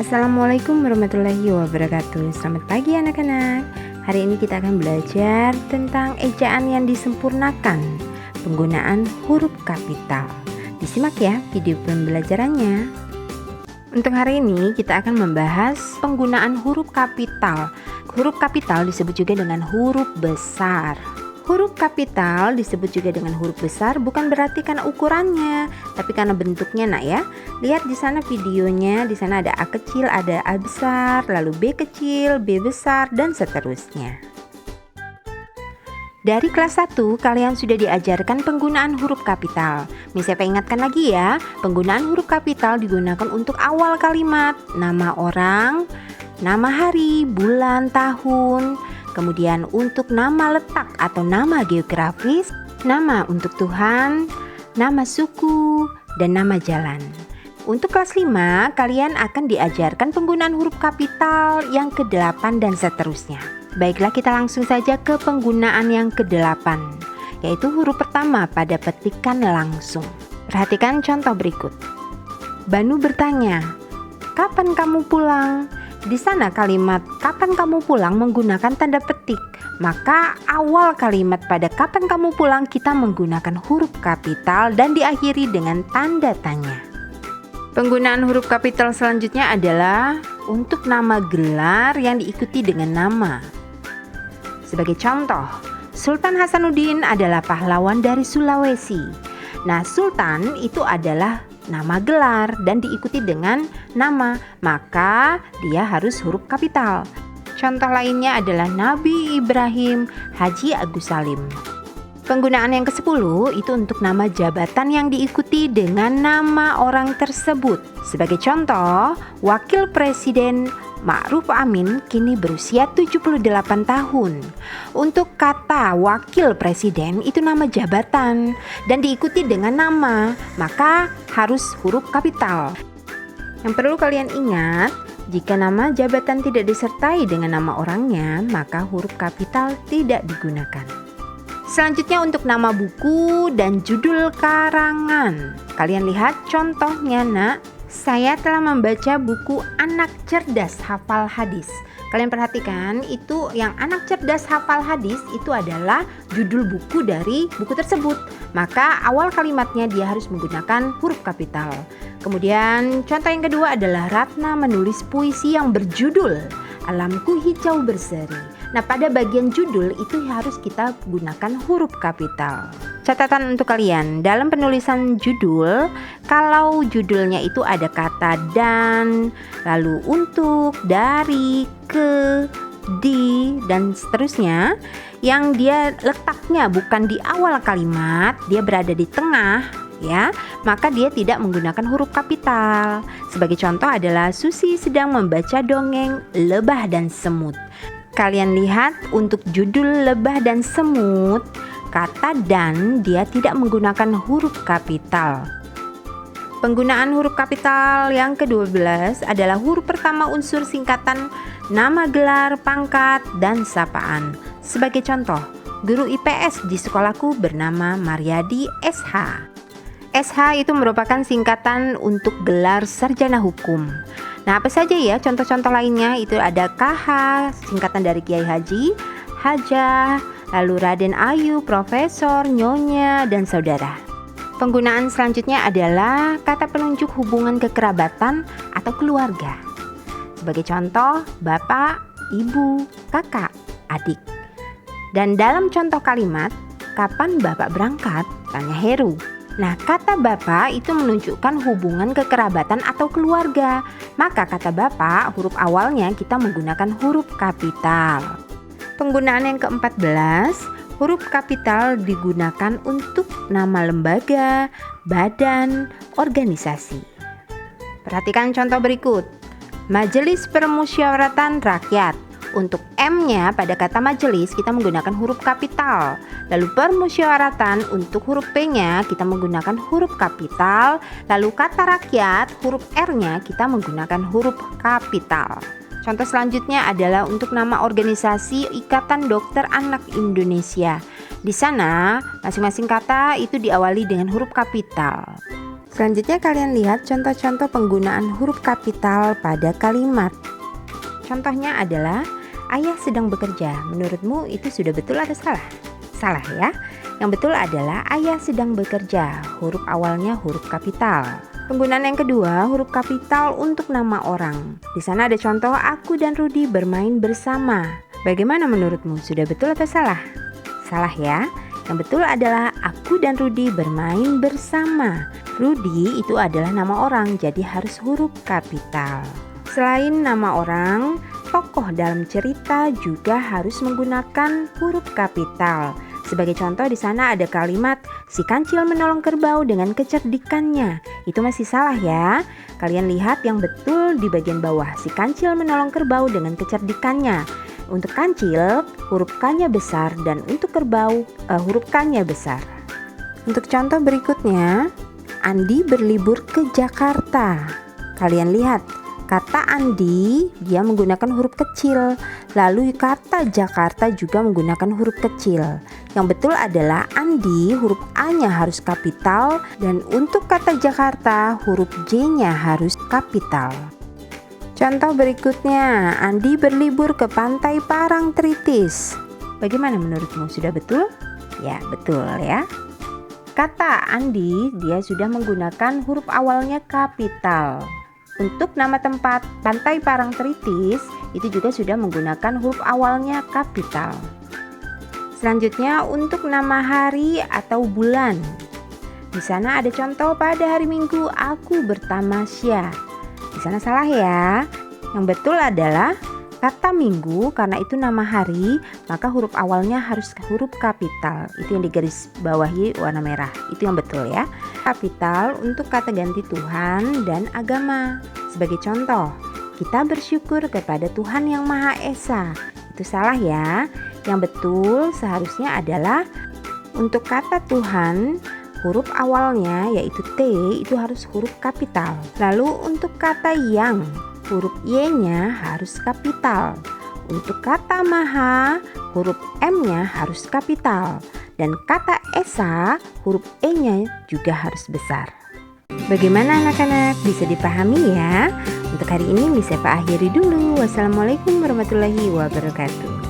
Assalamualaikum warahmatullahi wabarakatuh. Selamat pagi anak-anak. Hari ini kita akan belajar tentang ejaan yang disempurnakan, penggunaan huruf kapital. Disimak ya video pembelajarannya. Untuk hari ini kita akan membahas penggunaan huruf kapital. Huruf kapital disebut juga dengan huruf besar. Huruf kapital disebut juga dengan huruf besar bukan berarti karena ukurannya, tapi karena bentuknya nak ya. Lihat di sana videonya, di sana ada A kecil, ada A besar, lalu B kecil, B besar, dan seterusnya. Dari kelas 1 kalian sudah diajarkan penggunaan huruf kapital. Miss Eva ingatkan lagi ya, penggunaan huruf kapital digunakan untuk awal kalimat, nama orang, nama hari, bulan, tahun. Kemudian untuk nama letak atau nama geografis, nama untuk Tuhan, nama suku, dan nama jalan. Untuk kelas 5, kalian akan diajarkan penggunaan huruf kapital yang ke-8 dan seterusnya. Baiklah, kita langsung saja ke penggunaan yang ke-8, yaitu huruf pertama pada petikan langsung. Perhatikan contoh berikut. Banu bertanya, "Kapan kamu pulang?" Di sana kalimat "kapan kamu pulang" menggunakan tanda petik. Maka awal kalimat pada "kapan kamu pulang" kita menggunakan huruf kapital dan diakhiri dengan tanda tanya. Penggunaan huruf kapital selanjutnya adalah untuk nama gelar yang diikuti dengan nama. Sebagai contoh, Sultan Hasanuddin adalah pahlawan dari Sulawesi. Nah, Sultan itu adalah nama gelar dan diikuti dengan nama, maka dia harus huruf kapital. Contoh lainnya adalah Nabi Ibrahim Haji Agus Salim. Penggunaan yang ke-10 itu untuk nama jabatan yang diikuti dengan nama orang tersebut. Sebagai contoh, Wakil Presiden Ma'ruf Amin kini berusia 78 tahun. Untuk kata wakil presiden itu nama jabatan dan diikuti dengan nama, maka harus huruf kapital. Yang perlu kalian ingat, jika nama jabatan tidak disertai dengan nama orangnya, maka huruf kapital tidak digunakan. Selanjutnya untuk nama buku dan judul karangan. Kalian lihat contohnya nak. Saya telah membaca buku Anak Cerdas Hafal Hadis. Kalian perhatikan, itu yang Anak Cerdas Hafal Hadis itu adalah judul buku dari buku tersebut. Maka awal kalimatnya dia harus menggunakan huruf kapital. Kemudian contoh yang kedua adalah Ratna menulis puisi yang berjudul Alamku Hijau Berseri. Nah, pada bagian judul itu harus kita gunakan huruf kapital. Catatan untuk kalian, dalam penulisan judul, kalau judulnya itu ada kata dan, lalu untuk, dari, ke, di, dan seterusnya, yang dia letaknya bukan di awal kalimat, dia berada di tengah, ya, maka dia tidak menggunakan huruf kapital. Sebagai contoh adalah Susi sedang membaca dongeng Lebah dan Semut. Kalian lihat untuk judul Lebah dan Semut, kata dan dia tidak menggunakan huruf kapital. Penggunaan huruf kapital yang ke-12 adalah huruf pertama unsur singkatan nama gelar, pangkat, dan sapaan. Sebagai contoh, guru IPS di sekolahku bernama Mariadi SH. SH itu merupakan singkatan untuk gelar sarjana hukum. Nah, apa saja ya contoh-contoh lainnya? Itu ada KH, singkatan dari Kiai Haji, Hajah, lalu Raden Ayu, Profesor, Nyonya, dan Saudara. Penggunaan selanjutnya adalah kata penunjuk hubungan kekerabatan atau keluarga. Sebagai contoh, Bapak, Ibu, Kakak, Adik. Dan dalam contoh kalimat, kapan Bapak berangkat? Tanya Heru. Nah, kata Bapak itu menunjukkan hubungan kekerabatan atau keluarga. Maka kata Bapak, huruf awalnya kita menggunakan huruf kapital. Penggunaan yang ke-14, huruf kapital digunakan untuk nama lembaga, badan, organisasi. Perhatikan contoh berikut. Majelis Permusyawaratan Rakyat. Untuk M-nya pada kata majelis kita menggunakan huruf kapital. Lalu permusyawaratan untuk huruf P-nya kita menggunakan huruf kapital. Lalu kata rakyat, huruf R-nya kita menggunakan huruf kapital. Contoh selanjutnya adalah untuk nama organisasi Ikatan Dokter Anak Indonesia. Di sana masing-masing kata itu diawali dengan huruf kapital. Selanjutnya kalian lihat contoh-contoh penggunaan huruf kapital pada kalimat. Contohnya adalah ayah sedang bekerja. Menurutmu itu sudah betul atau salah? Salah ya. Yang betul adalah ayah sedang bekerja. Huruf awalnya huruf kapital. Penggunaan yang kedua, huruf kapital untuk nama orang. Di sana ada contoh aku dan Rudi bermain bersama. Bagaimana menurutmu? Sudah betul atau salah? Salah ya. Yang betul adalah aku dan Rudi bermain bersama. Rudi itu adalah nama orang, jadi harus huruf kapital. Selain nama orang, tokoh dalam cerita juga harus menggunakan huruf kapital. Sebagai contoh di sana ada kalimat si kancil menolong kerbau dengan kecerdikannya. Itu masih salah ya. Kalian lihat yang betul di bagian bawah. Si kancil menolong kerbau dengan kecerdikannya. Untuk kancil huruf K-nya besar dan untuk kerbau huruf K-nya besar. Untuk contoh berikutnya, Andi berlibur ke Jakarta. Kalian lihat kata Andi dia menggunakan huruf kecil. Lalu kata Jakarta juga menggunakan huruf kecil. Yang betul adalah Andi huruf A-nya harus kapital dan untuk kata Jakarta huruf J-nya harus kapital. Contoh berikutnya, Andi berlibur ke pantai Parangtritis. Bagaimana menurutmu? Sudah betul? Ya, betul ya. Kata Andi dia sudah menggunakan huruf awalnya kapital. Untuk nama tempat pantai Parangtritis itu juga sudah menggunakan huruf awalnya kapital. Selanjutnya untuk nama hari atau bulan. Di sana ada contoh pada hari Minggu aku bertamasya. Di sana salah ya. Yang betul adalah kata minggu karena itu nama hari, maka huruf awalnya harus huruf kapital. Itu yang digaris bawahi warna merah. Itu yang betul ya. Kapital untuk kata ganti Tuhan dan agama. Sebagai contoh, kita bersyukur kepada Tuhan yang Maha Esa. Itu salah ya. Yang betul seharusnya adalah untuk kata Tuhan huruf awalnya yaitu T itu harus huruf kapital. Lalu untuk kata yang huruf Y-nya harus kapital. Untuk kata Maha huruf M-nya harus kapital. Dan kata Esa huruf E-nya juga harus besar. Bagaimana anak-anak? Bisa dipahami ya? Untuk hari ini bisa Pak akhiri dulu. Wassalamualaikum warahmatullahi wabarakatuh.